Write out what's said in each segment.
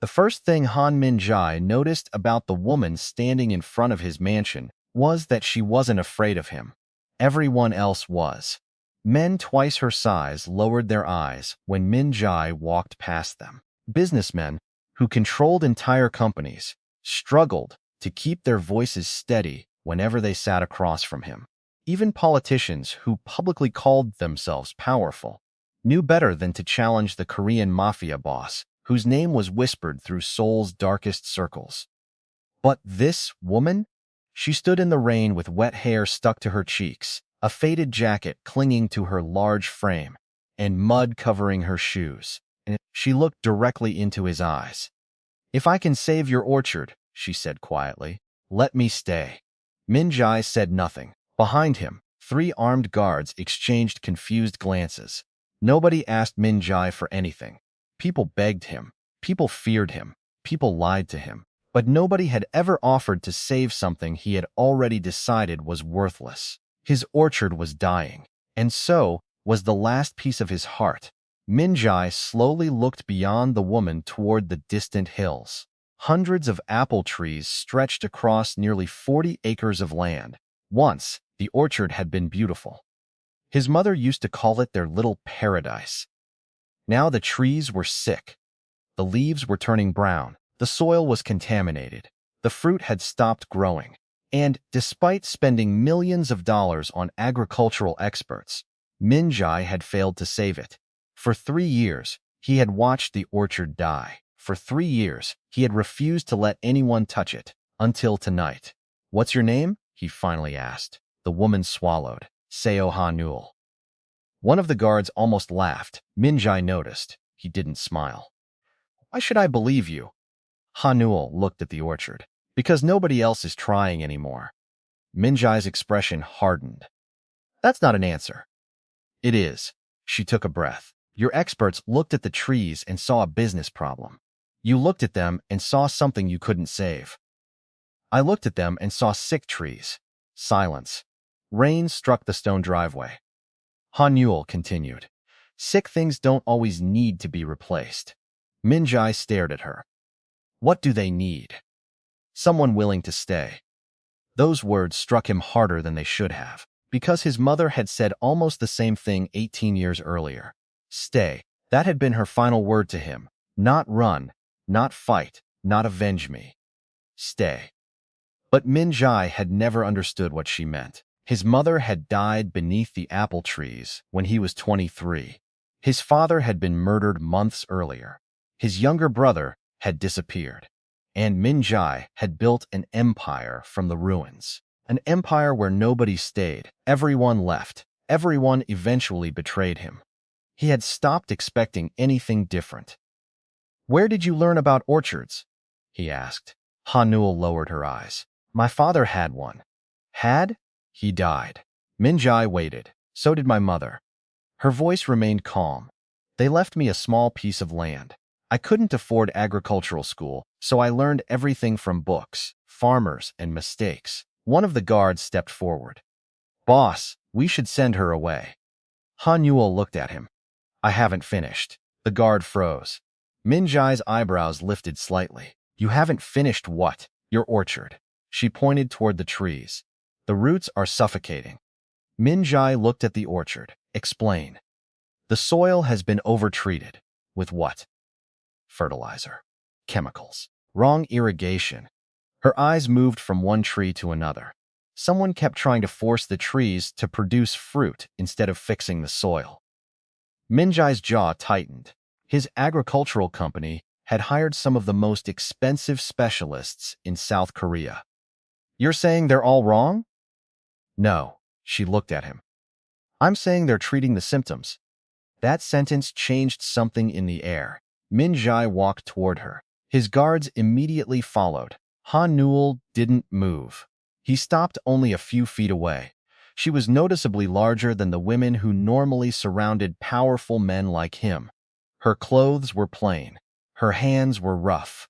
The first thing Han Min-jai noticed about the woman standing in front of his mansion was that she wasn't afraid of him. Everyone else was. Men twice her size lowered their eyes when Min-jai walked past them. Businessmen, who controlled entire companies, struggled to keep their voices steady whenever they sat across from him. Even politicians who publicly called themselves powerful knew better than to challenge the Korean mafia boss, whose name was whispered through Seoul's darkest circles. But this woman? She stood in the rain with wet hair stuck to her cheeks, a faded jacket clinging to her large frame, and mud covering her shoes. And she looked directly into his eyes. "If I can save your orchard," she said quietly, "let me stay." Min-jai said nothing. Behind him, 3 armed guards exchanged confused glances. Nobody asked Min-jai for anything. People begged him. People feared him. People lied to him. But nobody had ever offered to save something he had already decided was worthless. His orchard was dying, and so was the last piece of his heart. Min-jai slowly looked beyond the woman toward the distant hills. Hundreds of apple trees stretched across nearly 40 acres of land. Once, the orchard had been beautiful. His mother used to call it their little paradise. Now the trees were sick. The leaves were turning brown. The soil was contaminated. The fruit had stopped growing. And despite spending millions of dollars on agricultural experts, Min-jai had failed to save it. For 3 years, he had watched the orchard die. For 3 years, he had refused to let anyone touch it, until tonight. "What's your name?" he finally asked. The woman swallowed. "Seo Ha-nul." One of the guards almost laughed. Min-jai noticed. He didn't smile. "Why should I believe you?" Ha-nul looked at the orchard. "Because nobody else is trying anymore." Min-jai's expression hardened. "That's not an answer." "It is." She took a breath. "Your experts looked at the trees and saw a business problem. You looked at them and saw something you couldn't save. I looked at them and saw sick trees." Silence. Rain struck the stone driveway. Ha-nul continued. "Sick things don't always need to be replaced." Min-jai stared at her. "What do they need?" "Someone willing to stay." Those words struck him harder than they should have, because his mother had said almost the same thing 18 years earlier. Stay. That had been her final word to him. Not run, not fight, not avenge me. Stay. But Min-jai had never understood what she meant. His mother had died beneath the apple trees when he was 23. His father had been murdered months earlier. His younger brother had disappeared. And Min-jai had built an empire from the ruins. An empire where nobody stayed. Everyone left. Everyone eventually betrayed him. He had stopped expecting anything different. "Where did you learn about orchards?" he asked. Ha-nul lowered her eyes. "My father had one." "Had?" "He died." Min-jai waited. "So did my mother." Her voice remained calm. "They left me a small piece of land. I couldn't afford agricultural school, so I learned everything from books, farmers, and mistakes." One of the guards stepped forward. "Boss, we should send her away." Ha-nul looked at him. "I haven't finished." The guard froze. Min-jai's eyebrows lifted slightly. "You haven't finished what?" "Your orchard." She pointed toward the trees. "The roots are suffocating." Min-jai looked at the orchard. "Explain." "The soil has been overtreated." "With what?" "Fertilizer. Chemicals. Wrong irrigation." Her eyes moved from one tree to another. Someone kept trying to force the trees to produce fruit instead of fixing the soil. Min-jai's jaw tightened. His agricultural company had hired some of the most expensive specialists in South Korea. "You're saying they're all wrong?" "No." She looked at him. "I'm saying they're treating the symptoms." That sentence changed something in the air. Min-jai walked toward her. His guards immediately followed. Ha-nul didn't move. He stopped only a few feet away. She was noticeably larger than the women who normally surrounded powerful men like him. Her clothes were plain. Her hands were rough.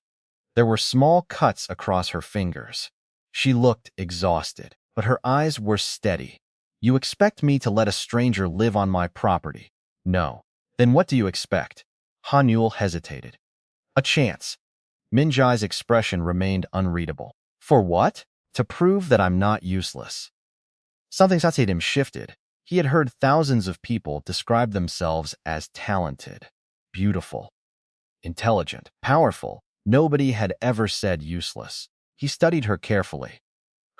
There were small cuts across her fingers. She looked exhausted, but her eyes were steady. "You expect me to let a stranger live on my property?" "No." "Then what do you expect?" Ha-nul hesitated. "A chance." Minjai's expression remained unreadable. For what? To prove that I'm not useless. Something inside him shifted. He had heard thousands of people describe themselves as talented, beautiful, intelligent, powerful. Nobody had ever said useless. He studied her carefully.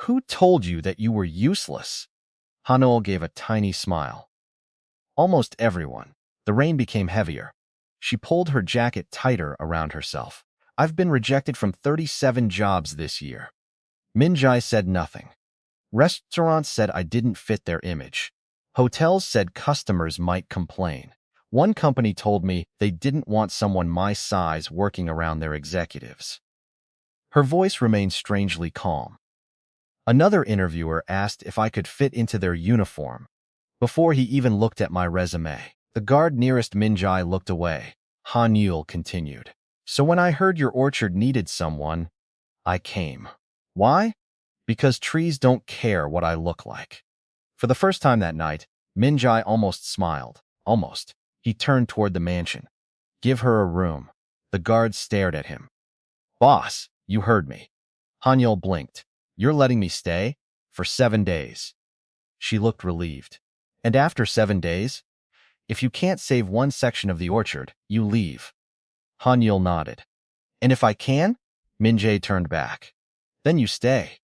Who told you that you were useless? Hanul gave a tiny smile. Almost everyone. The rain became heavier. She pulled her jacket tighter around herself. I've been rejected from 37 jobs this year. Minjai said nothing. Restaurants said I didn't fit their image. Hotels said customers might complain. One company told me they didn't want someone my size working around their executives. Her voice remained strangely calm. Another interviewer asked if I could fit into their uniform. Before he even looked at my resume, the guard nearest Minjai looked away. Han Yul continued. So when I heard your orchard needed someone, I came. Why? Because trees don't care what I look like. For the first time that night, Minjai almost smiled. Almost. He turned toward the mansion. Give her a room. The guard stared at him. Boss, you heard me. Hanyul blinked. You're letting me stay? For 7 days. She looked relieved. And after 7 days? If you can't save one section of the orchard, you leave. Hanyul nodded. And if I can? Minjai turned back. Then you stay.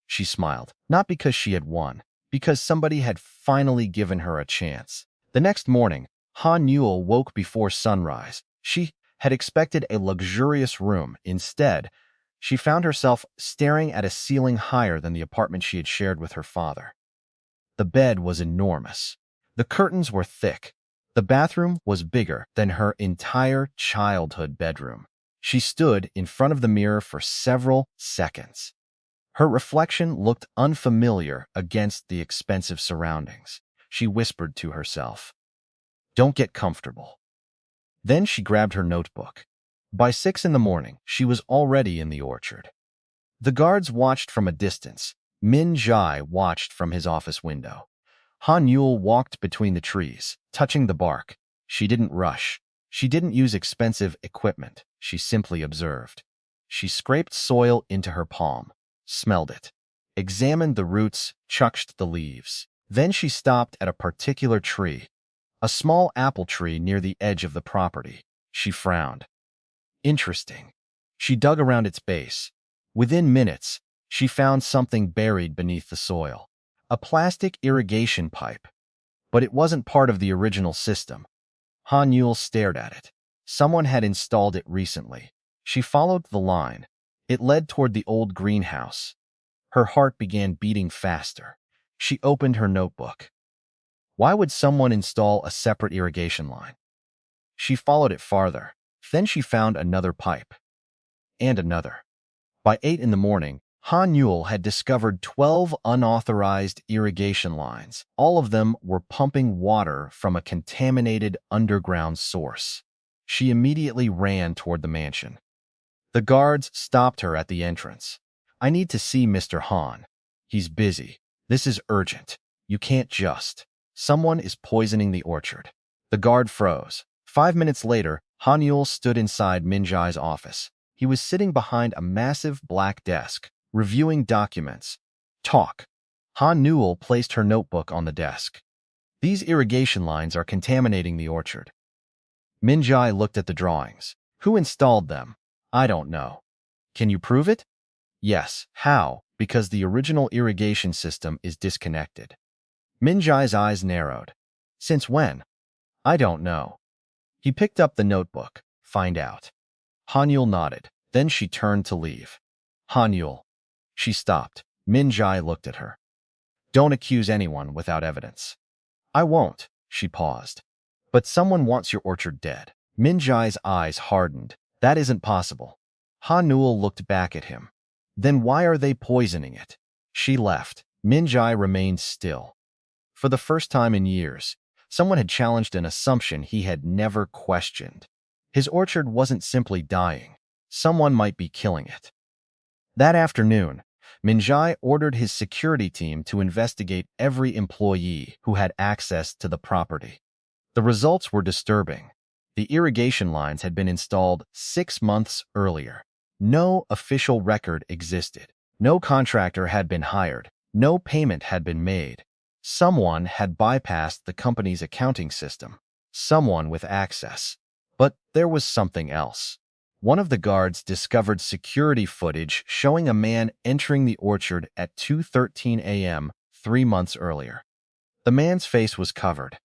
She smiled, not because she had won, because somebody had finally given her a chance. The next morning, Han Yul woke before sunrise. She had expected a luxurious room. Instead, she found herself staring at a ceiling higher than the apartment she had shared with her father. The bed was enormous. The curtains were thick. The bathroom was bigger than her entire childhood bedroom. She stood in front of the mirror for several seconds. Her reflection looked unfamiliar against the expensive surroundings. She whispered to herself, "Don't get comfortable." Then she grabbed her notebook. By 6 in the morning, she was already in the orchard. The guards watched from a distance. Min Jai watched from his office window. Han Yul walked between the trees, touching the bark. She didn't rush. She didn't use expensive equipment. She simply observed. She scraped soil into her palm, smelled it, examined the roots, chucked the leaves. Then she stopped at a particular tree, a small apple tree near the edge of the property. She frowned. Interesting. She dug around its base. Within minutes, she found something buried beneath the soil. A plastic irrigation pipe. But it wasn't part of the original system. Han Yul stared at it. Someone had installed it recently. She followed the line. It led toward the old greenhouse. Her heart began beating faster. She opened her notebook. Why would someone install a separate irrigation line? She followed it farther. Then she found another pipe. And another. By 8 in the morning, Han Yul had discovered 12 unauthorized irrigation lines. All of them were pumping water from a contaminated underground source. She immediately ran toward the mansion. The guards stopped her at the entrance. I need to see Mr. Han. He's busy. This is urgent. You can't just. Someone is poisoning the orchard. The guard froze. 5 minutes later, Han Yul stood inside Minjai's office. He was sitting behind a massive black desk, reviewing documents. Talk. Han Yul placed her notebook on the desk. These irrigation lines are contaminating the orchard. Minjai looked at the drawings. Who installed them? I don't know. Can you prove it? Yes. How? Because the original irrigation system is disconnected. Minjai's eyes narrowed. Since when? I don't know. He picked up the notebook. Find out. Hanyul nodded. Then she turned to leave. Hanyul. She stopped. Minjai looked at her. Don't accuse anyone without evidence. I won't. She paused. But someone wants your orchard dead. Minjai's eyes hardened. That isn't possible. Hanyul looked back at him. Then why are they poisoning it? She left. Minjai remained still. For the first time in years, someone had challenged an assumption he had never questioned. His orchard wasn't simply dying. Someone might be killing it. That afternoon, Minjai ordered his security team to investigate every employee who had access to the property. The results were disturbing. The irrigation lines had been installed 6 months earlier. No official record existed. No contractor had been hired. No payment had been made. Someone had bypassed the company's accounting system. Someone with access. But there was something else. One of the guards discovered security footage showing a man entering the orchard at 2:13 a.m. 3 months earlier. The man's face was covered.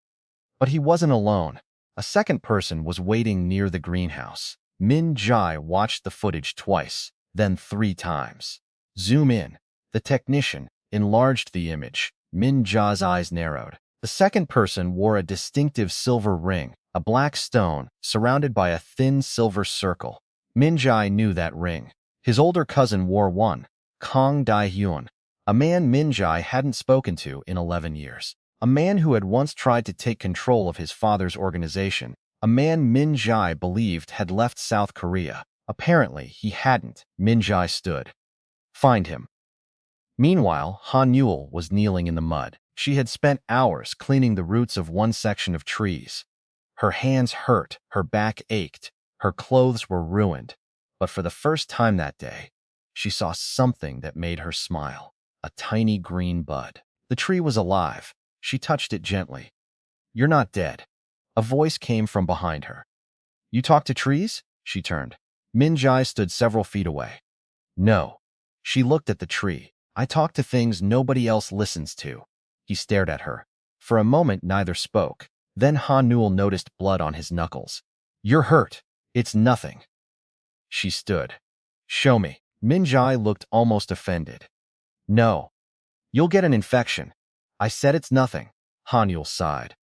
But he wasn't alone. A second person was waiting near the greenhouse. Min Jai watched the footage twice, then 3 times. Zoom in. The technician enlarged the image. Min Jai's eyes narrowed. The second person wore a distinctive silver ring, a black stone surrounded by a thin silver circle. Min Jai knew that ring. His older cousin wore one, Kong Dai-hyun, a man Min Jai hadn't spoken to in 11 years. A man who had once tried to take control of his father's organization. A man Min Jai believed had left South Korea. Apparently, he hadn't. Min Jai stood. Find him. Meanwhile, Han Yul was kneeling in the mud. She had spent hours cleaning the roots of one section of trees. Her hands hurt, her back ached, her clothes were ruined. But for the first time that day, she saw something that made her smile. A tiny green bud. The tree was alive. She touched it gently. You're not dead. A voice came from behind her. You talk to trees? She turned. Min Jai stood several feet away. No. She looked at the tree. I talk to things nobody else listens to. He stared at her. For a moment, neither spoke. Then Han Newell noticed blood on his knuckles. You're hurt. It's nothing. She stood. Show me. Min Jai looked almost offended. No. You'll get an infection. I said it's nothing. Han Yul sighed.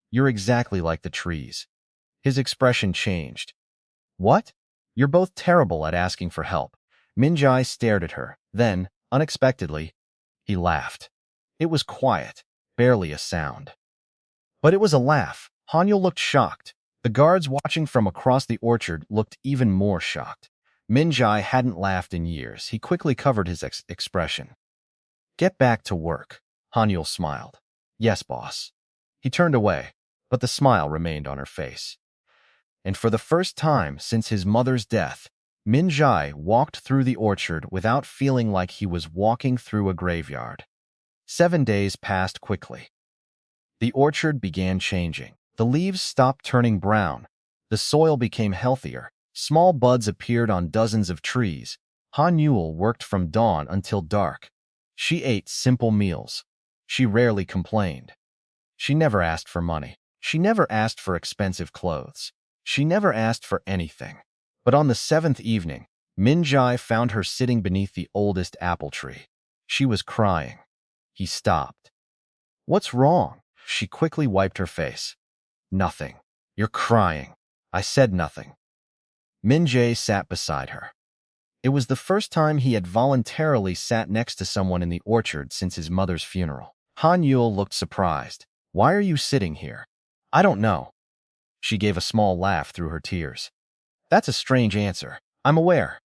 You're exactly like the trees. His expression changed. What? You're both terrible at asking for help. Min Jai stared at her. Then, unexpectedly, he laughed. It was quiet, barely a sound. But it was a laugh. Han Yul looked shocked. The guards watching from across the orchard looked even more shocked. Min Jai hadn't laughed in years. He quickly covered his expression. Get back to work. Han Yul smiled. Yes, boss. He turned away, but the smile remained on her face. And for the first time since his mother's death, Min Jai walked through the orchard without feeling like he was walking through a graveyard. 7 days passed quickly. The orchard began changing. The leaves stopped turning brown. The soil became healthier. Small buds appeared on dozens of trees. Han Yul worked from dawn until dark. She ate simple meals. She rarely complained. She never asked for money. She never asked for expensive clothes. She never asked for anything. But on the 7th evening, Min Jai found her sitting beneath the oldest apple tree. She was crying. He stopped. What's wrong? She quickly wiped her face. Nothing. You're crying. I said nothing. Min Jai sat beside her. It was the first time he had voluntarily sat next to someone in the orchard since his mother's funeral. Han Yul looked surprised. Why are you sitting here? I don't know. She gave a small laugh through her tears. That's a strange answer. I'm aware.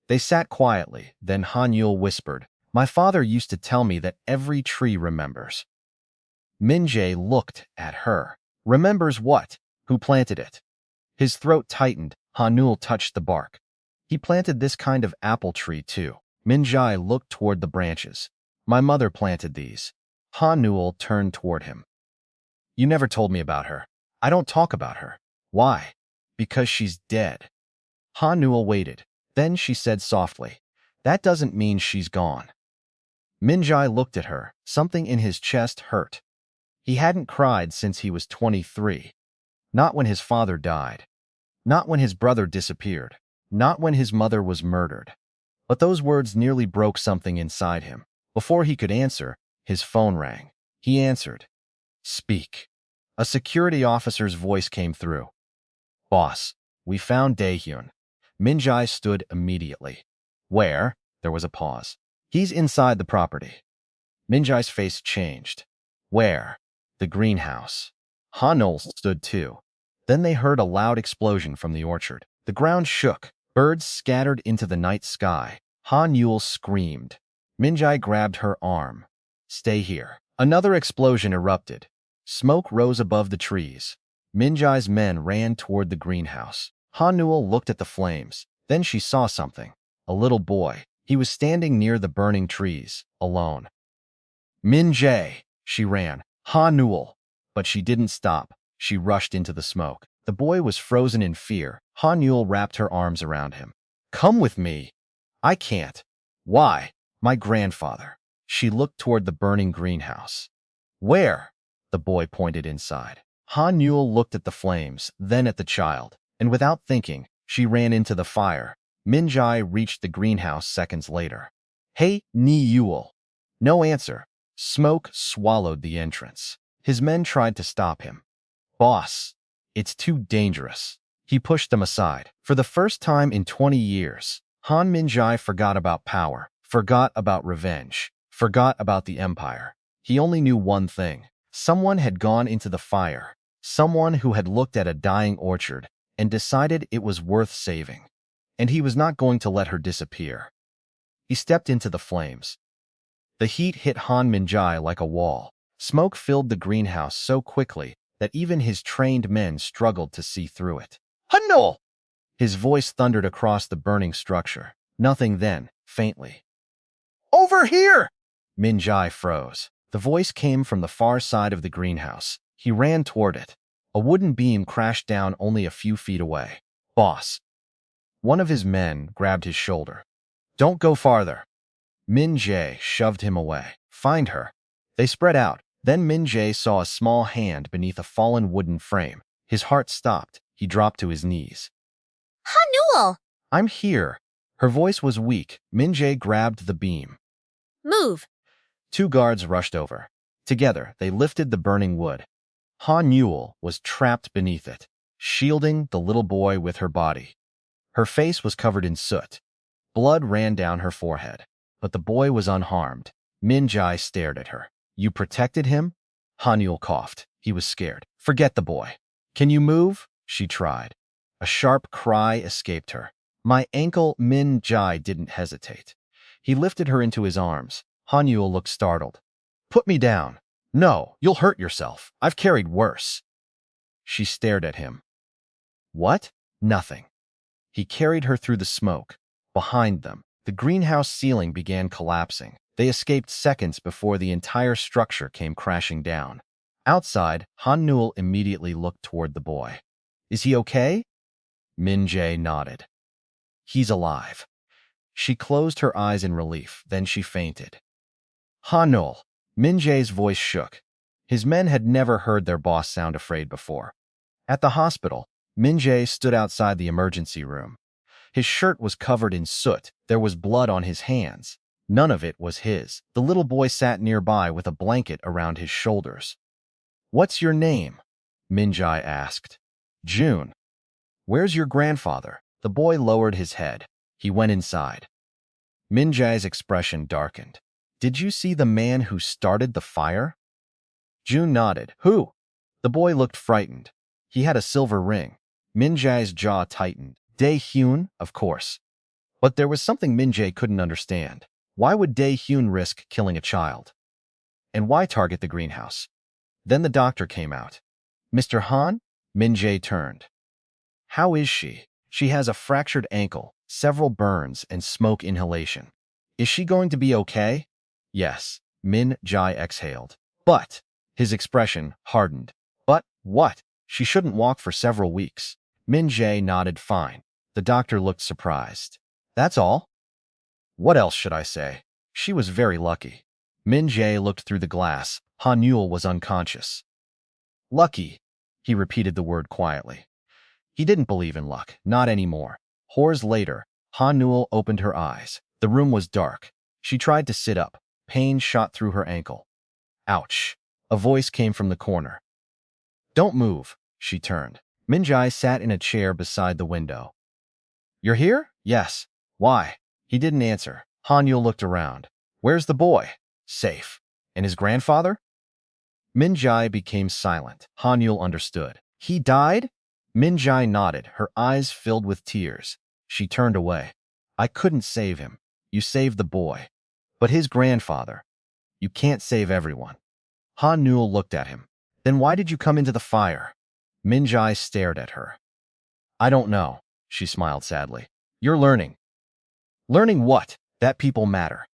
They sat quietly, then Han Yul whispered, My father used to tell me that every tree remembers. Min Jai looked at her. Remembers what? Who planted it? His throat tightened. Han Yul touched the bark. He planted this kind of apple tree too. Min Jai looked toward the branches. My mother planted these. Han Newell turned toward him. You never told me about her. I don't talk about her. Why? Because she's dead. Han Newell waited. Then she said softly, That doesn't mean she's gone. Min Jai looked at her. Something in his chest hurt. He hadn't cried since he was 23. Not when his father died. Not when his brother disappeared. Not when his mother was murdered. But those words nearly broke something inside him. Before he could answer, his phone rang. He answered. Speak. A security officer's voice came through. Boss, we found Daehyun. Min Jai stood immediately. Where? There was a pause. He's inside the property. Min Jai's face changed. Where? The greenhouse. Han-ul stood too. Then they heard a loud explosion from the orchard. The ground shook. Birds scattered into the night sky. Han Yul screamed. Min Jai grabbed her arm. Stay here. Another explosion erupted. Smoke rose above the trees. Min Jai's men ran toward the greenhouse. Han Newell looked at the flames. Then she saw something. A little boy. He was standing near the burning trees, alone. Min Jae, she ran. Ha Newell. But she didn't stop. She rushed into the smoke. The boy was frozen in fear. Ha Newell wrapped her arms around him. Come with me. I can't. Why? My grandfather. She looked toward the burning greenhouse. Where? The boy pointed inside. Ha Newell looked at the flames, then at the child, and without thinking, she ran into the fire. Min Jae reached the greenhouse seconds later. Hey, Ni Yule. No answer. Smoke swallowed the entrance. His men tried to stop him. Boss, it's too dangerous. He pushed them aside. For the first time in 20 years, Han Min-jae forgot about power, forgot about revenge, forgot about the empire. He only knew one thing. Someone had gone into the fire. Someone who had looked at a dying orchard and decided it was worth saving. And he was not going to let her disappear. He stepped into the flames. The heat hit Han Min-jae like a wall. Smoke filled the greenhouse so quickly that even his trained men struggled to see through it. Hanol! His voice thundered across the burning structure. Nothing then, faintly. Over here! Min-jae froze. The voice came from the far side of the greenhouse. He ran toward it. A wooden beam crashed down only a few feet away. Boss. One of his men grabbed his shoulder. Don't go farther. Min-jae shoved him away. Find her. They spread out. Then Min-jae saw a small hand beneath a fallen wooden frame. His heart stopped. He dropped to his knees. Hanul! I'm here. Her voice was weak. Min-jae grabbed the beam. Move! Two guards rushed over. Together, they lifted the burning wood. Ha Newell was trapped beneath it, shielding the little boy with her body. Her face was covered in soot. Blood ran down her forehead. But the boy was unharmed. Min-jae stared at her. You protected him? Ha Newell coughed. He was scared. Forget the boy. Can you move? She tried. A sharp cry escaped her. My ankle. Min-jae didn't hesitate. He lifted her into his arms. Ha Newell looked startled. Put me down. No, you'll hurt yourself. I've carried worse. She stared at him. What? Nothing. He carried her through the smoke. Behind them, the greenhouse ceiling began collapsing. They escaped seconds before the entire structure came crashing down. Outside, Han Newell immediately looked toward the boy. Is he okay? Min-jae nodded. He's alive. She closed her eyes in relief, then she fainted. Han Newell. Min-jae's voice shook. His men had never heard their boss sound afraid before. At the hospital, Min-jae stood outside the emergency room. His shirt was covered in soot. There was blood on his hands. None of it was his. The little boy sat nearby with a blanket around his shoulders. What's your name? Min-jae asked. June. Where's your grandfather? The boy lowered his head. He went inside. Min-jae's expression darkened. Did you see the man who started the fire? June nodded. Who? The boy looked frightened. He had a silver ring. Min-jae's jaw tightened. Dae-hyun, of course. But there was something Min-jae couldn't understand. Why would Dae-hyun risk killing a child? And why target the greenhouse? Then the doctor came out. Mr. Han? Min-jae turned. How is she? She has a fractured ankle, several burns, and smoke inhalation. Is she going to be okay? Yes, Min-jae exhaled. But, his expression hardened. But what? She shouldn't walk for several weeks. Min-jae nodded fine. The doctor looked surprised. That's all? What else should I say? She was very lucky. Min-jae looked through the glass. Ha Newell was unconscious. Lucky, he repeated the word quietly. He didn't believe in luck, not anymore. Hours later, Ha Newell opened her eyes. The room was dark. She tried to sit up. Pain shot through her ankle. Ouch. A voice came from the corner. Don't move. She turned. Min-jae sat in a chair beside the window. You're here? Yes. Why? He didn't answer. Ha Newell looked around. Where's the boy? Safe. And his grandfather? Min-jae became silent. Ha Newell understood. He died? Min-jae nodded, her eyes filled with tears. She turned away. I couldn't save him. You saved the boy. But his grandfather. You can't save everyone. Ha Newell looked at him. Then why did you come into the fire? Min-jae stared at her. I don't know, she smiled sadly. You're learning. Learning what? That people matter.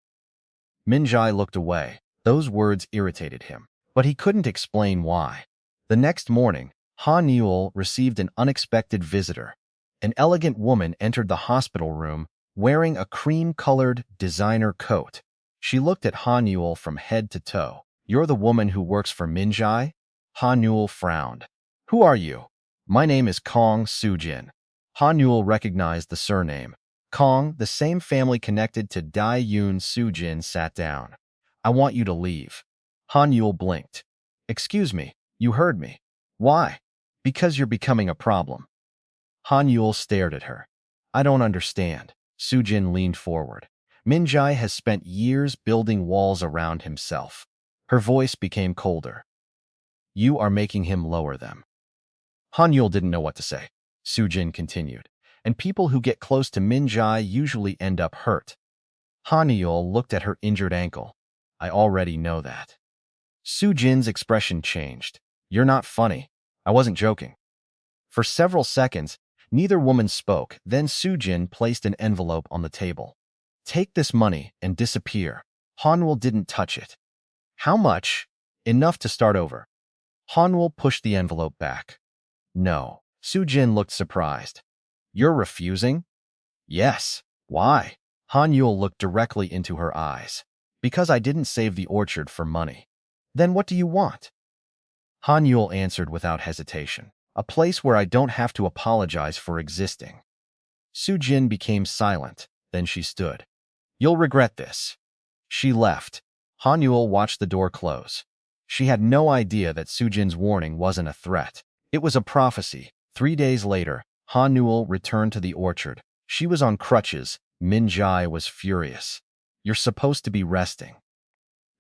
Minjai looked away. Those words irritated him, but he couldn't explain why. The next morning, Han Yul received an unexpected visitor. An elegant woman entered the hospital room wearing a cream-colored designer coat. She looked at Han Yul from head to toe. You're the woman who works for Minjai? Han Yul frowned. Who are you? My name is Kong Sujin. Han Yul recognized the surname. Kong, the same family connected to Dai Yun Sujin, sat down. I want you to leave. Han Yul blinked. Excuse me, you heard me. Why? Because you're becoming a problem. Han Yul stared at her. I don't understand. Sujin leaned forward. Minjai has spent years building walls around himself. Her voice became colder. You are making him lower them. Han Yul didn't know what to say. Sujin continued. And people who get close to Minjai usually end up hurt. Han Yul looked at her injured ankle. I already know that. Sujin's expression changed. You're not funny. I wasn't joking. For several seconds, neither woman spoke. Then Sujin placed an envelope on the table. Take this money and disappear. Hanwul didn't touch it. How much? Enough to start over. Hanwul pushed the envelope back. No. Sujin looked surprised. You're refusing? Yes. Why? Han Yul looked directly into her eyes. Because I didn't save the orchard for money. Then what do you want? Han Yul answered without hesitation. A place where I don't have to apologize for existing. Sujin became silent. Then she stood. You'll regret this. She left. Han Yul watched the door close. She had no idea that Sujin's warning wasn't a threat. It was a prophecy. 3 days later, Han Yul returned to the orchard. She was on crutches. Minjai was furious. You're supposed to be resting.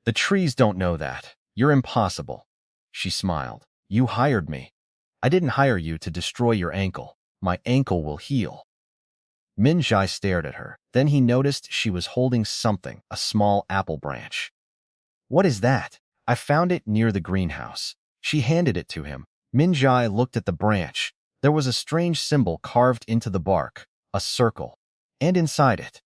The trees don't know that. You're impossible. She smiled. You hired me. I didn't hire you to destroy your ankle. My ankle will heal. Minjai stared at her. Then he noticed she was holding something, a small apple branch. What is that? I found it near the greenhouse. She handed it to him. Minjai looked at the branch. There was a strange symbol carved into the bark, a circle, and inside it,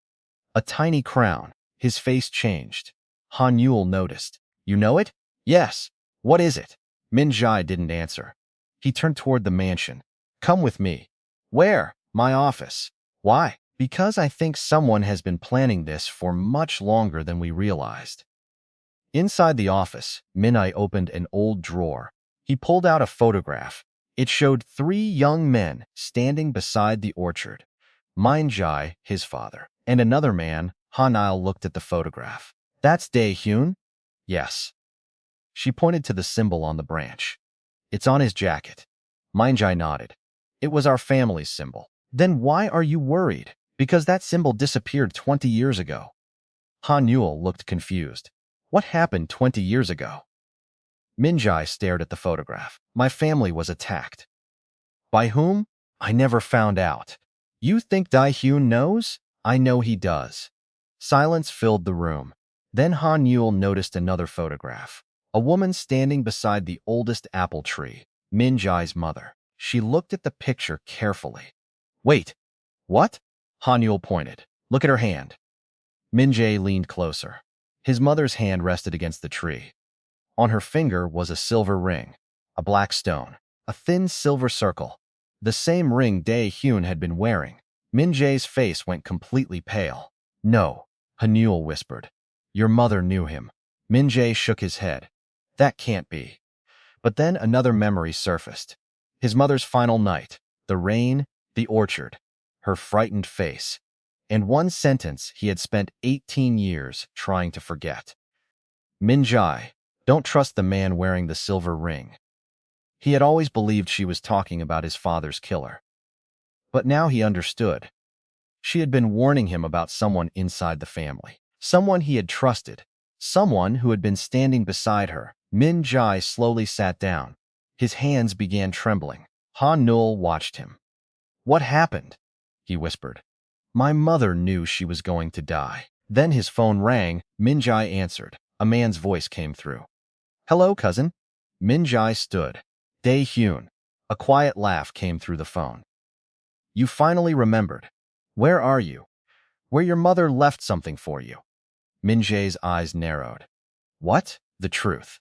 a tiny crown. His face changed. Han Yul noticed. You know it? Yes. What is it? Minjai didn't answer. He turned toward the mansion. Come with me. Where? My office. Why? Because I think someone has been planning this for much longer than we realized. Inside the office, Minai opened an old drawer. He pulled out a photograph. It showed 3 young men standing beside the orchard. Minjai, his father, and another man. Hanil looked at the photograph. That's Dae-hyun? Yes. She pointed to the symbol on the branch. It's on his jacket. Minjai nodded. It was our family's symbol. Then why are you worried? Because that symbol disappeared 20 years ago. Han Yul looked confused. What happened 20 years ago? Minjai stared at the photograph. My family was attacked. By whom? I never found out. You think Dae-hyun knows? I know he does. Silence filled the room. Then Han Yul noticed another photograph. A woman standing beside the oldest apple tree, Minjai's mother. She looked at the picture carefully. Wait, what? Han Yul pointed. Look at her hand. Minjai leaned closer. His mother's hand rested against the tree. On her finger was a silver ring, a black stone, a thin silver circle, the same ring Dae-hyun had been wearing. Minjai's face went completely pale. No, Han Yul whispered. Your mother knew him. Minjai shook his head. That can't be. But then another memory surfaced. His mother's final night, the rain, the orchard, her frightened face, and one sentence he had spent 18 years trying to forget. Minjai, don't trust the man wearing the silver ring. He had always believed she was talking about his father's killer. But now he understood. She had been warning him about someone inside the family, someone he had trusted, someone who had been standing beside her. Minjai slowly sat down. His hands began trembling. Han Yul watched him. What happened? He whispered. My mother knew she was going to die. Then his phone rang. Minjai answered. A man's voice came through. Hello, cousin. Minjai stood. Dae-hyun. A quiet laugh came through the phone. You finally remembered. Where are you? Where your mother left something for you. Min-jae's eyes narrowed. What? The truth.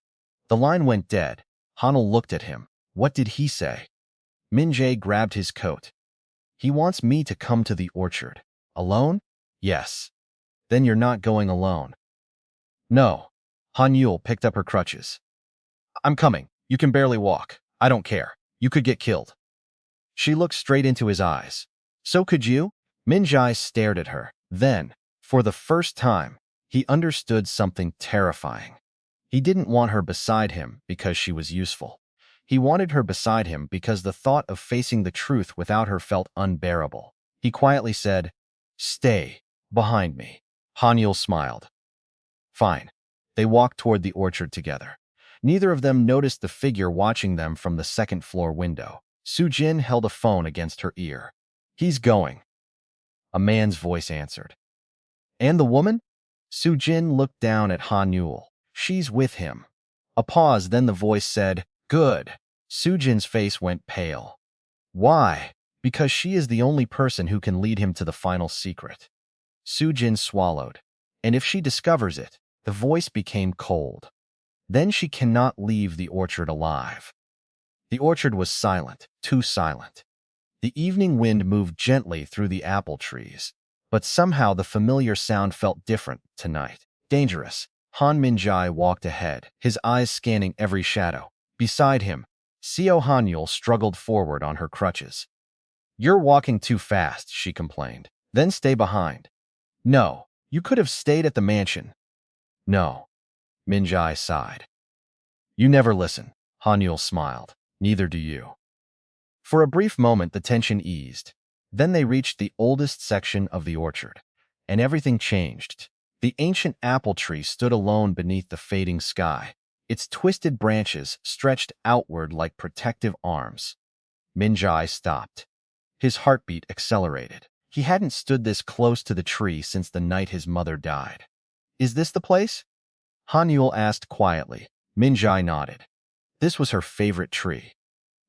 The line went dead. Hanul looked at him. What did he say? Min-jae grabbed his coat. He wants me to come to the orchard. Alone? Yes. Then you're not going alone. No. Han Yul picked up her crutches. I'm coming. You can barely walk. I don't care. You could get killed. She looked straight into his eyes. So could you? Min-jae stared at her. Then, for the first time, he understood something terrifying. He didn't want her beside him because she was useful. He wanted her beside him because the thought of facing the truth without her felt unbearable. He quietly said, Stay behind me. Han Yul smiled. Fine. They walked toward the orchard together. Neither of them noticed the figure watching them from the second-floor window. Su-jin held a phone against her ear. He's going. A man's voice answered. And the woman? Su-jin looked down at Han Yul. She's with him. A pause, then the voice said, Good. Su-jin's face went pale. Why? Because she is the only person who can lead him to the final secret. Su-jin swallowed. And if she discovers it, the voice became cold. Then she cannot leave the orchard alive. The orchard was silent, too silent. The evening wind moved gently through the apple trees, but somehow the familiar sound felt different tonight. Dangerous. Han Min-jae walked ahead, his eyes scanning every shadow. Beside him, Seo Han Yul struggled forward on her crutches. You're walking too fast, she complained. Then stay behind. No, you could have stayed at the mansion. No. Min-jae sighed. You never listen. Han Yul smiled. Neither do you. For a brief moment, the tension eased. Then they reached the oldest section of the orchard, and everything changed. The ancient apple tree stood alone beneath the fading sky. Its twisted branches stretched outward like protective arms. Min-jae stopped. His heartbeat accelerated. He hadn't stood this close to the tree since the night his mother died. Is this the place? Han Yul asked quietly. Min-jae nodded. This was her favorite tree.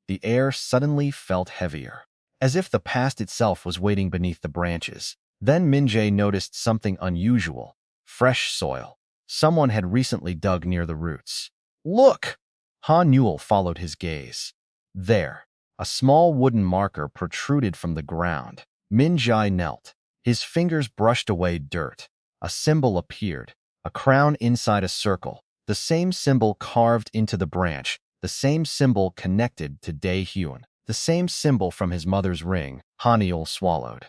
The air suddenly felt heavier, as if the past itself was waiting beneath the branches. Then Min-jae noticed something unusual. Fresh soil. Someone had recently dug near the roots. Look! Han Yul followed his gaze. There, a small wooden marker protruded from the ground. Min-jae knelt. His fingers brushed away dirt. A symbol appeared, a crown inside a circle, the same symbol carved into the branch, the same symbol connected to Dae-hyun, the same symbol from his mother's ring. Han Yul swallowed.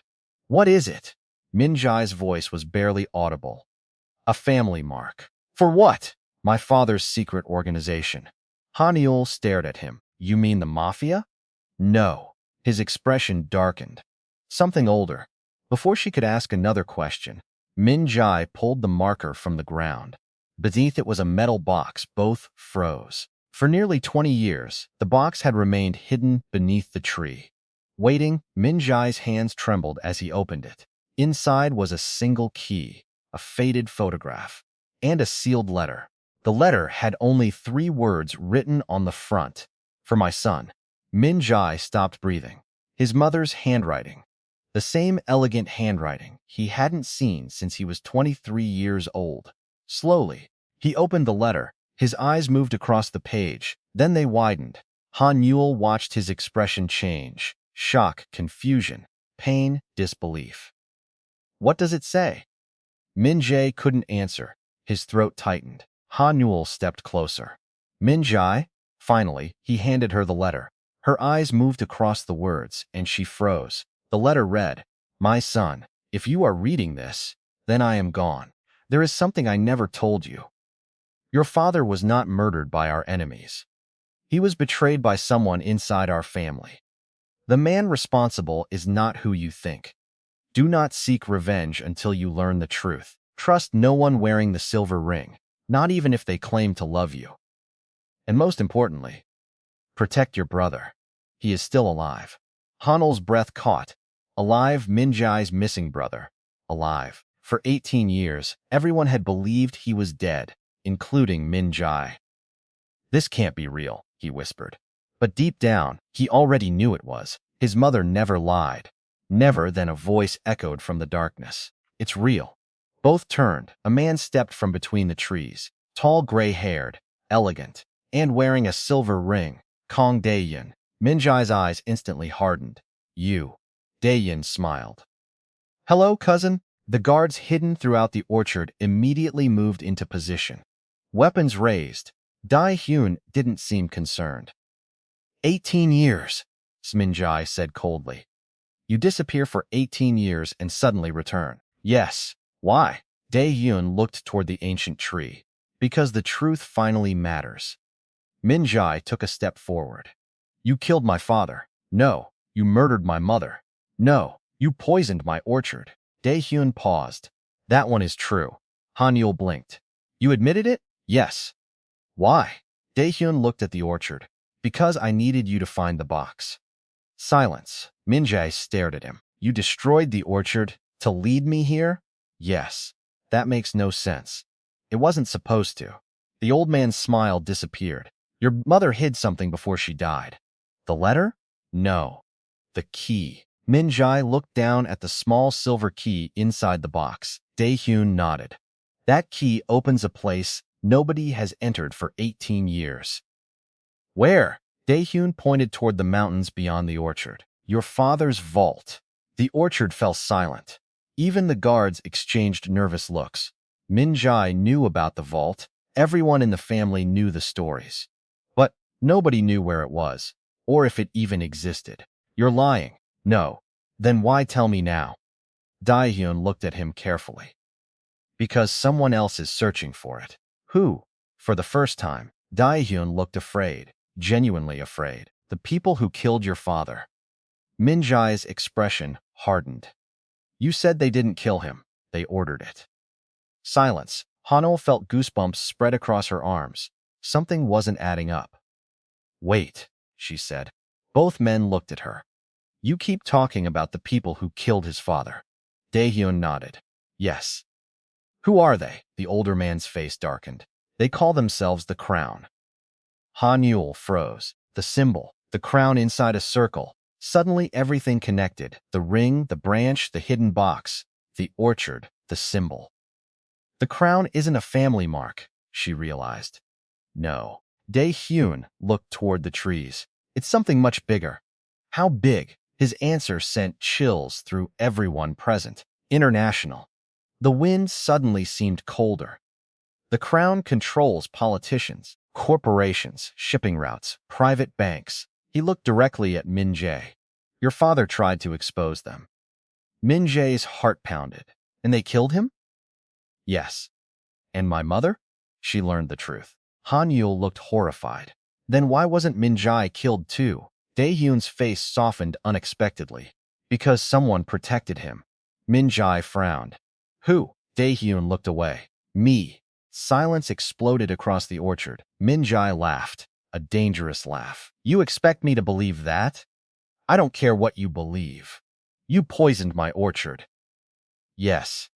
What is it? Min-jae's voice was barely audible. A family mark. For what? My father's secret organization. Han Yul stared at him. You mean the mafia? No. His expression darkened. Something older. Before she could ask another question, Min-jae pulled the marker from the ground. Beneath it was a metal box. Both froze. For nearly 20 years, the box had remained hidden beneath the tree. Waiting, Min-jae's hands trembled as he opened it. Inside was a single key, a faded photograph, and a sealed letter. The letter had only 3 words written on the front. For my son. Min-jae stopped breathing. His mother's handwriting. The same elegant handwriting he hadn't seen since he was 23 years old. Slowly, he opened the letter. His eyes moved across the page. Then they widened. Han Yul watched his expression change. Shock, confusion, pain, disbelief. What does it say? Min-jae couldn't answer. His throat tightened. Han Yul stepped closer. Min-jae? Finally, he handed her the letter. Her eyes moved across the words, and she froze. The letter read, My son, if you are reading this, then I am gone. There is something I never told you. Your father was not murdered by our enemies. He was betrayed by someone inside our family. The man responsible is not who you think. Do not seek revenge until you learn the truth. Trust no one wearing the silver ring, not even if they claim to love you. And most importantly, protect your brother. He is still alive. Hanul's breath caught. Alive, Min-jae's missing brother. Alive. For 18 years, everyone had believed he was dead, including Min-jae. This can't be real, he whispered. But deep down, he already knew it was. His mother never lied. Never then a voice echoed from the darkness. It's real. Both turned. A man stepped from between the trees, tall, gray-haired, elegant, and wearing a silver ring. Kong Dae-yun. Minjai's eyes instantly hardened. You. Dae-yun smiled. Hello, cousin. The guards hidden throughout the orchard immediately moved into position. Weapons raised. Dae-hyun didn't seem concerned. 18 years, Minjai said coldly. You disappear for 18 years and suddenly return. Yes. Why? Dae-hyun looked toward the ancient tree. Because the truth finally matters. Minjai took a step forward. You killed my father. No. You murdered my mother. No. You poisoned my orchard. Dae-hyun paused. That one is true. Han-yul blinked. You admitted it? Yes. Why? Dae-hyun looked at the orchard. Because I needed you to find the box. Silence. Minjai stared at him. You destroyed the orchard to lead me here? Yes. That makes no sense. It wasn't supposed to. The old man's smile disappeared. Your mother hid something before she died. The letter? No. The key. Minjai looked down at the small silver key inside the box. Dae-hyun nodded. That key opens a place nobody has entered for 18 years. Where? Dae-hyun pointed toward the mountains beyond the orchard. Your father's vault. The orchard fell silent. Even the guards exchanged nervous looks. Minjai knew about the vault. Everyone in the family knew the stories. But nobody knew where it was, or if it even existed. You're lying. No. Then why tell me now? Dae-hyun looked at him carefully. Because someone else is searching for it. Who? For the first time, Dae-hyun looked afraid, genuinely afraid. The people who killed your father. Minjai's expression hardened. You said they didn't kill him. They ordered it. Silence. Han-yul felt goosebumps spread across her arms. Something wasn't adding up. Wait, she said. Both men looked at her. You keep talking about the people who killed his father. Dae-hyun nodded. Yes. Who are they? The older man's face darkened. They call themselves the Crown. Han-yul froze. The symbol, the crown inside a circle. Suddenly everything connected. The ring, the branch, the hidden box, the orchard, the symbol. The crown isn't a family mark, she realized. No. Dae-hyun looked toward the trees. It's something much bigger. How big? His answer sent chills through everyone present. International. The wind suddenly seemed colder. The crown controls politicians, corporations, shipping routes, private banks. He looked directly at Minjai. Your father tried to expose them. Minjai's heart pounded. And they killed him? Yes. And my mother? She learned the truth. Han-yul looked horrified. Then why wasn't Minjai killed too? Dae-hyun's face softened unexpectedly. Because someone protected him. Minjai frowned. Who? Dae-hyun looked away. Me. Silence exploded across the orchard. Minjai laughed. A dangerous laugh. You expect me to believe that? I don't care what you believe. You poisoned my orchard. Yes.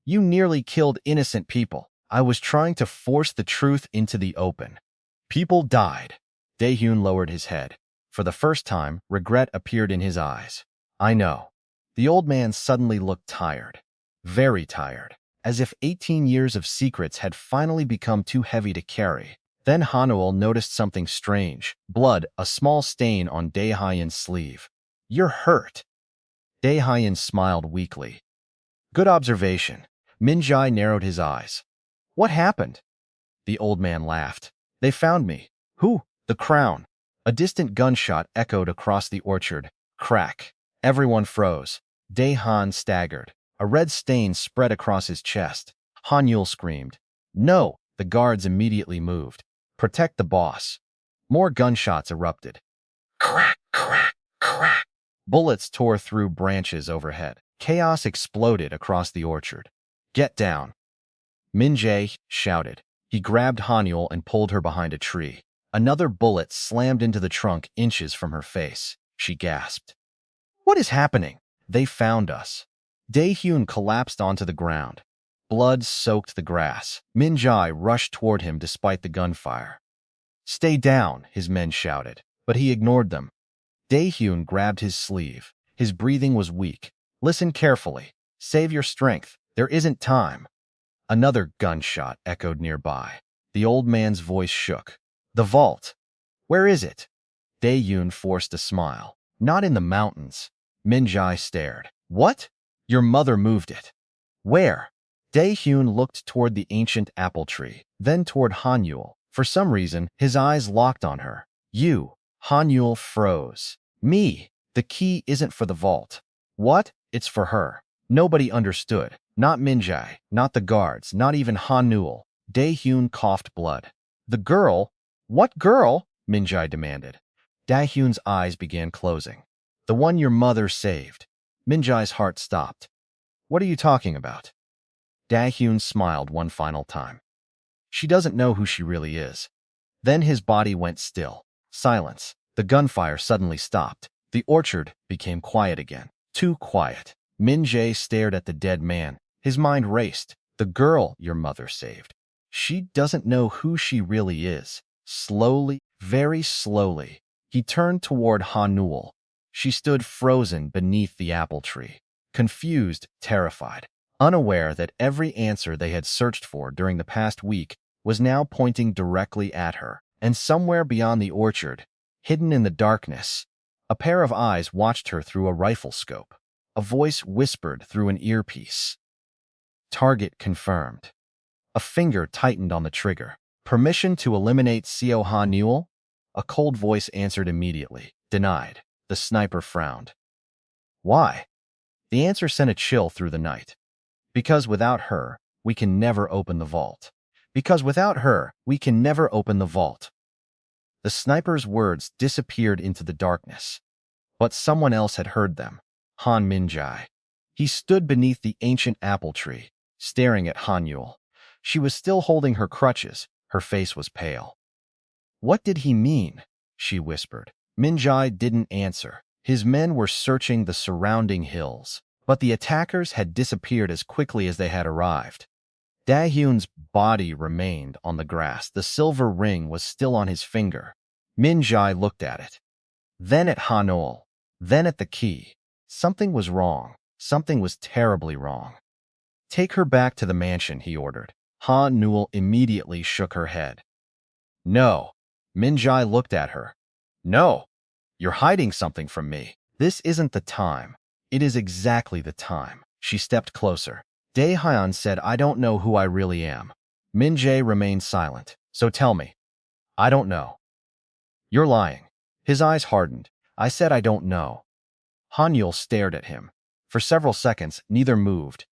You nearly killed innocent people. I was trying to force the truth into the open. People died. Dae-hyun lowered his head. For the first time, regret appeared in his eyes. I know. The old man suddenly looked tired. Very tired. As if 18 years of secrets had finally become too heavy to carry. Then Han-yul noticed something strange. Blood, a small stain on Dae-hyun's sleeve. You're hurt. Dae-hyun smiled weakly. Good observation. Minjai narrowed his eyes. What happened? The old man laughed. They found me. Who? The crown. A distant gunshot echoed across the orchard. Crack. Everyone froze. Dae-han staggered. A red stain spread across his chest. Han-yul screamed. No! The guards immediately moved. Protect the boss. More gunshots erupted. Crack, crack, crack. Bullets tore through branches overhead. Chaos exploded across the orchard. Get down. Minjai shouted. He grabbed Han-yul and pulled her behind a tree. Another bullet slammed into the trunk inches from her face. She gasped. What is happening? They found us. Dae-hyun collapsed onto the ground. Blood soaked the grass. Minjai rushed toward him despite the gunfire. Stay down, his men shouted, but he ignored them. Dae-hyun grabbed his sleeve. His breathing was weak. Listen carefully. Save your strength. There isn't time. Another gunshot echoed nearby. The old man's voice shook. The vault. Where is it? Dae-yoon forced a smile. Not in the mountains. Min-jae stared. What? Your mother moved it. Where? Dae-hyun looked toward the ancient apple tree, then toward Han-yul. For some reason, his eyes locked on her. You. Han-yul froze. Me. The key isn't for the vault. What? It's for her. Nobody understood. Not Min-jae, not the guards, not even Han-yul. Dae-hyun coughed blood. The girl? What girl? Min-jae demanded. Dae-hyun's eyes began closing. The one your mother saved. Min-jae's heart stopped. What are you talking about? Dae-hyun smiled one final time. She doesn't know who she really is. Then his body went still. Silence. The gunfire suddenly stopped. The orchard became quiet again. Too quiet. Min-jae stared at the dead man. His mind raced. The girl your mother saved. She doesn't know who she really is. Slowly, very slowly, he turned toward Han-yul. She stood frozen beneath the apple tree, confused, terrified, unaware that every answer they had searched for during the past week was now pointing directly at her. And somewhere beyond the orchard, hidden in the darkness, a pair of eyes watched her through a rifle scope. A voice whispered through an earpiece. Target confirmed. A finger tightened on the trigger. Permission to eliminate Seo Han-yul? A cold voice answered immediately. Denied. The sniper frowned. Why? The answer sent a chill through the night. Because without her, we can never open the vault. Because without her, we can never open the vault. The sniper's words disappeared into the darkness. But someone else had heard them. Han Min-jae. He stood beneath the ancient apple tree, staring at Han-yul. She was still holding her crutches. Her face was pale. What did he mean? She whispered. Min-jae didn't answer. His men were searching the surrounding hills, but the attackers had disappeared as quickly as they had arrived. Dae-hyun's body remained on the grass. The silver ring was still on his finger. Min-jae looked at it, then at Han-yul, then at the key. Something was wrong. Something was terribly wrong. Take her back to the mansion, he ordered. Han-yul immediately shook her head. No. Min-jae looked at her. No. You're hiding something from me. This isn't the time. It is exactly the time. She stepped closer. Dae-hyun said, I don't know who I really am. Min-jae remained silent. So tell me. I don't know. You're lying. His eyes hardened. I said I don't know. Han-yul stared at him. For several seconds, neither moved.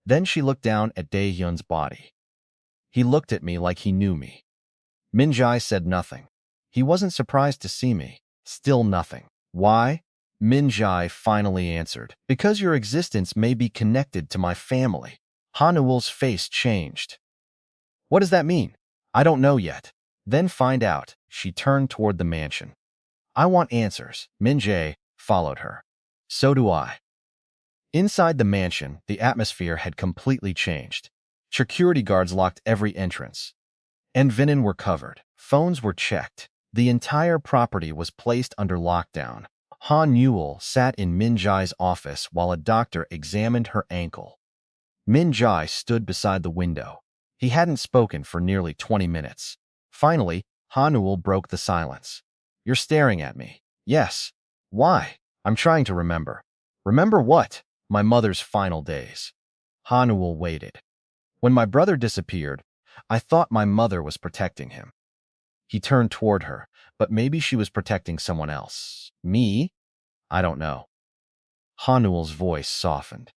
Then she looked down at Dae-hyun's body. He looked at me like he knew me. Min-jae said nothing. He wasn't surprised to see me. Still nothing. Why? Min-jae finally answered. Because your existence may be connected to my family. Han-yul's face changed. What does that mean? I don't know yet. Then find out. She turned toward the mansion. I want answers. Min-jae followed her. So do I. Inside the mansion, the atmosphere had completely changed. Security guards locked every entrance. Vinen were covered. Phones were checked. The entire property was placed under lockdown. Han-yul sat in Min-jae's office while a doctor examined her ankle. Min-jae stood beside the window. He hadn't spoken for nearly 20 minutes. Finally, Han-yul broke the silence. You're staring at me. Yes. Why? I'm trying to remember. Remember what? My mother's final days. Han-yul waited. When my brother disappeared, I thought my mother was protecting him. He turned toward her, but maybe she was protecting someone else. Me? I don't know. Han-yul's voice softened.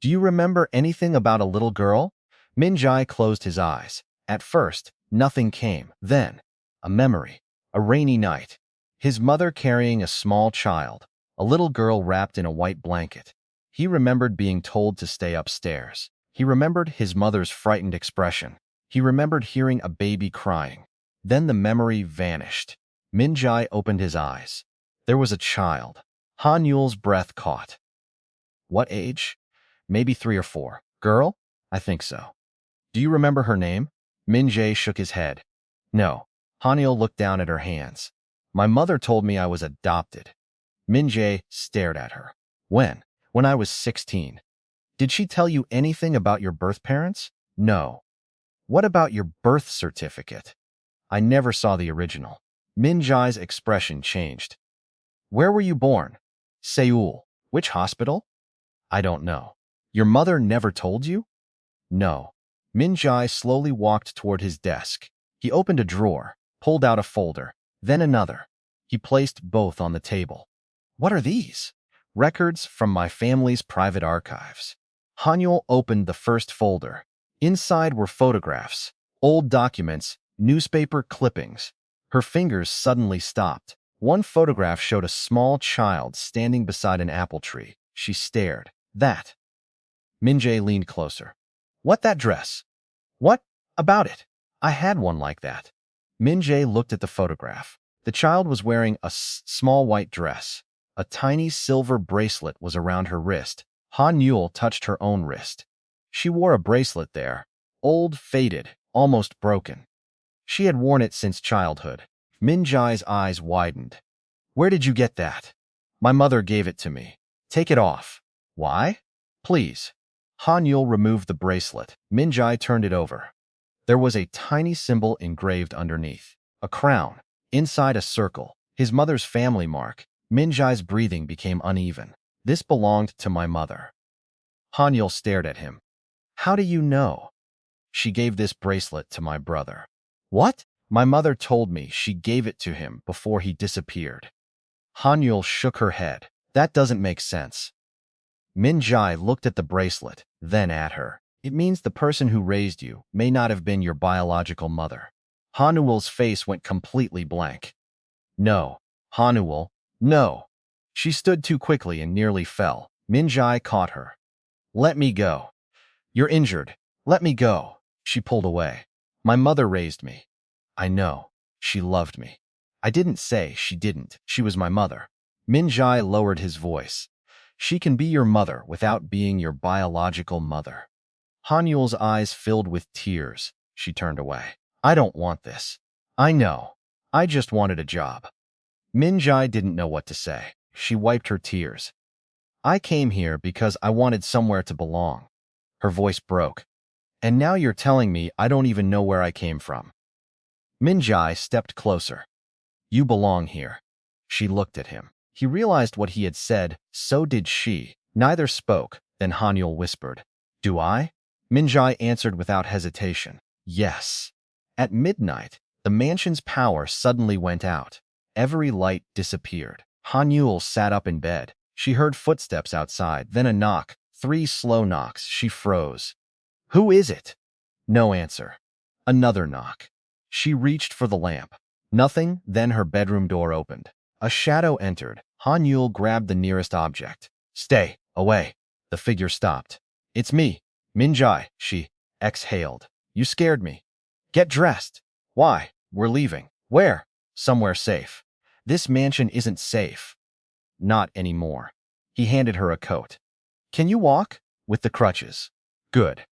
Do you remember anything about a little girl? Min-jae closed his eyes. At first, nothing came. Then, a memory. A rainy night. His mother carrying a small child, a little girl wrapped in a white blanket. He remembered being told to stay upstairs. He remembered his mother's frightened expression. He remembered hearing a baby crying. Then the memory vanished. Min-jae opened his eyes. There was a child. Han-yul's breath caught. What age? Maybe 3 or 4. Girl? I think so. Do you remember her name? Min-jae shook his head. No. Han-yul looked down at her hands. My mother told me I was adopted. Min-jae stared at her. When? When I was 16. Did she tell you anything about your birth parents? No. What about your birth certificate? I never saw the original. Min Jai's expression changed. Where were you born? Seoul. Which hospital? I don't know. Your mother never told you? No. Min Jai slowly walked toward his desk. He opened a drawer, pulled out a folder, then another. He placed both on the table. What are these? Records from my family's private archives. Hanyul opened the first folder. Inside were photographs, old documents, newspaper clippings. Her fingers suddenly stopped. One photograph showed a small child standing beside an apple tree. She stared. That. Minjae leaned closer. What, that dress? What about it? I had one like that. Minjae looked at the photograph. The child was wearing a small white dress. A tiny silver bracelet was around her wrist. Han Yul touched her own wrist. She wore a bracelet there, old, faded, almost broken. She had worn it since childhood. Min Jai's eyes widened. Where did you get that? My mother gave it to me. Take it off. Why? Please. Han Yul removed the bracelet. Min Jai turned it over. There was a tiny symbol engraved underneath. A crown. Inside a circle. His mother's family mark. Min Jai's breathing became uneven. This belonged to my mother. Han Yul stared at him. How do you know? She gave this bracelet to my brother. What? My mother told me she gave it to him before he disappeared. Han Yul shook her head. That doesn't make sense. Min Jai looked at the bracelet, then at her. It means the person who raised you may not have been your biological mother. Hanuel's face went completely blank. No. Hanuel, no. She stood too quickly and nearly fell. Min Jai caught her. Let me go. You're injured. Let me go. She pulled away. My mother raised me. I know. She loved me. I didn't say she didn't. She was my mother. Min Jai lowered his voice. She can be your mother without being your biological mother. Hanyul's eyes filled with tears. She turned away. I don't want this. I know. I just wanted a job. Min Jai didn't know what to say. She wiped her tears. I came here because I wanted somewhere to belong. Her voice broke. And now you're telling me I don't even know where I came from. Min Jai stepped closer. You belong here. She looked at him. He realized what he had said, so did she. Neither spoke. Then Hanyul whispered, Do I? Min Jai answered without hesitation. Yes. At midnight, the mansion's power suddenly went out. Every light disappeared. Hanyul sat up in bed. She heard footsteps outside, then a knock. 3 slow knocks. She froze. Who is it? No answer. Another knock. She reached for the lamp. Nothing, then her bedroom door opened. A shadow entered. Hanyul grabbed the nearest object. Stay, away. The figure stopped. It's me, Min Jai, she exhaled. You scared me. Get dressed. Why? We're leaving. Where? Somewhere safe. This mansion isn't safe. Not anymore. He handed her a coat. Can you walk? With the crutches. Good.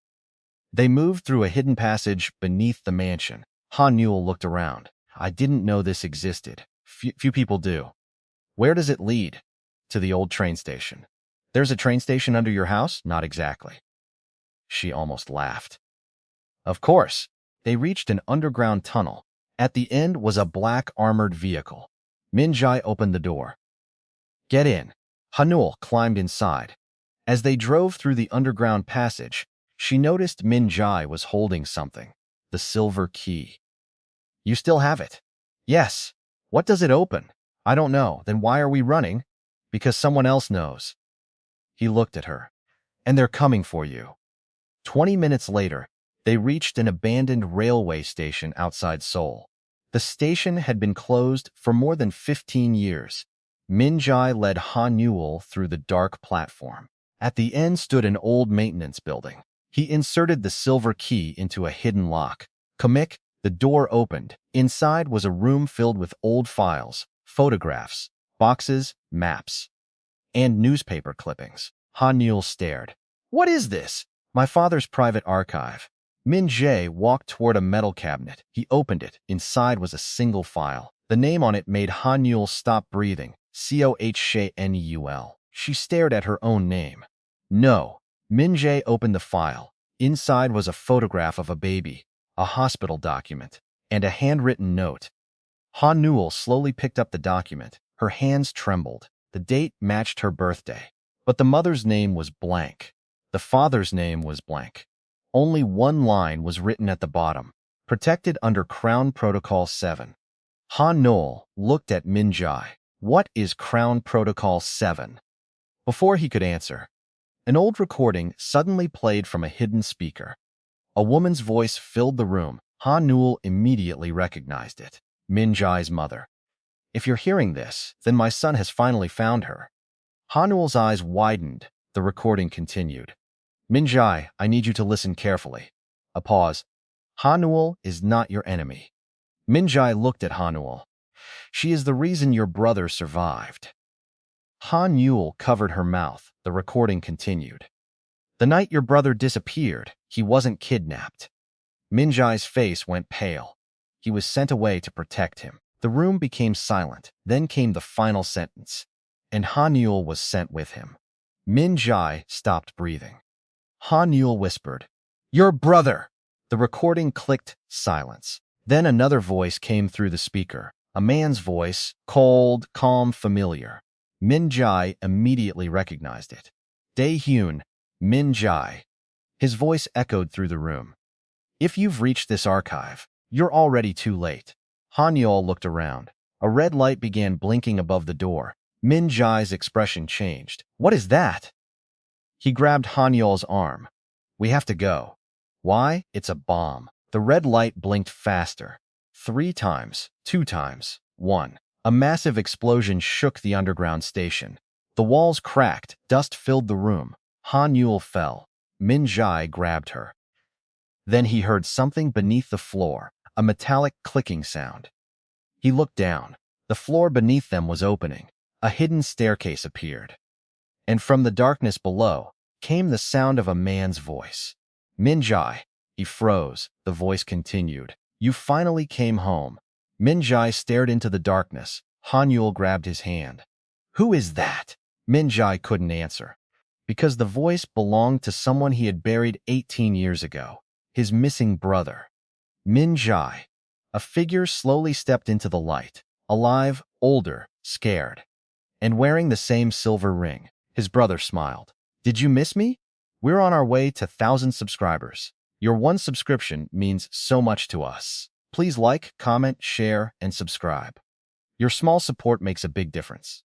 They moved through a hidden passage beneath the mansion. Han Yul looked around. I didn't know this existed. Few people do. Where does it lead? To the old train station. There's a train station under your house? Not exactly. She almost laughed. Of course. They reached an underground tunnel. At the end was a black armored vehicle. Min Jai opened the door. Get in. Hanul climbed inside. As they drove through the underground passage, she noticed Min Jai was holding something. The silver key. You still have it? Yes. What does it open? I don't know. Then why are we running? Because someone else knows. He looked at her. And they're coming for you. 20 minutes later, they reached an abandoned railway station outside Seoul. The station had been closed for more than 15 years. Min Jai led Han Yul through the dark platform. At the end stood an old maintenance building. He inserted the silver key into a hidden lock. Kamik, the door opened. Inside was a room filled with old files, photographs, boxes, maps, and newspaper clippings. Han Yul stared. What is this? My father's private archive. Min Jae walked toward a metal cabinet. He opened it. Inside was a single file. The name on it made Han Yul stop breathing. Cohnul. She stared at her own name. No. Min-jae opened the file. Inside was a photograph of a baby, a hospital document, and a handwritten note. Ha Newell slowly picked up the document. Her hands trembled. The date matched her birthday. But the mother's name was blank. The father's name was blank. Only one line was written at the bottom, protected under Crown Protocol 7. Ha Newell looked at Min-jae. What is Crown Protocol 7? Before he could answer, an old recording suddenly played from a hidden speaker. A woman's voice filled the room. Ha Newell immediately recognized it. Min-jae's mother. If you're hearing this, then my son has finally found her. Ha Newell's eyes widened. The recording continued. Min-jae, I need you to listen carefully. A pause. Ha Newell is not your enemy. Min-jae looked at Ha Newell. She is the reason your brother survived. Ha Newell covered her mouth. The recording continued. The night your brother disappeared, he wasn't kidnapped. Min-jae's face went pale. He was sent away to protect him. The room became silent. Then came the final sentence. And Ha Newell was sent with him. Min-jae stopped breathing. Ha Newell whispered, "Your brother!" The recording clicked. Silence. Then another voice came through the speaker. A man's voice, cold, calm, familiar. Min-jae immediately recognized it. Dae-hyun, Min-jae. His voice echoed through the room. If you've reached this archive, you're already too late. Ha Newell looked around. A red light began blinking above the door. Min-jae's expression changed. What is that? He grabbed Ha Newell's arm. We have to go. Why? It's a bomb. The red light blinked faster. 3 times, 2 times, 1. A massive explosion shook the underground station. The walls cracked. Dust filled the room. Ha Newell fell. Min-jae grabbed her. Then he heard something beneath the floor, a metallic clicking sound. He looked down. The floor beneath them was opening. A hidden staircase appeared. And from the darkness below came the sound of a man's voice. Min-jae. He froze. The voice continued. You finally came home. Min-jae stared into the darkness. Ha Newell grabbed his hand. Who is that? Min-jae couldn't answer. Because the voice belonged to someone he had buried 18 years ago. His missing brother. Min-jae. A figure slowly stepped into the light. Alive, older, scared. And wearing the same silver ring. His brother smiled. Did you miss me? We're on our way to 1,000 subscribers. Your one subscription means so much to us. Please like, comment, share, and subscribe. Your small support makes a big difference.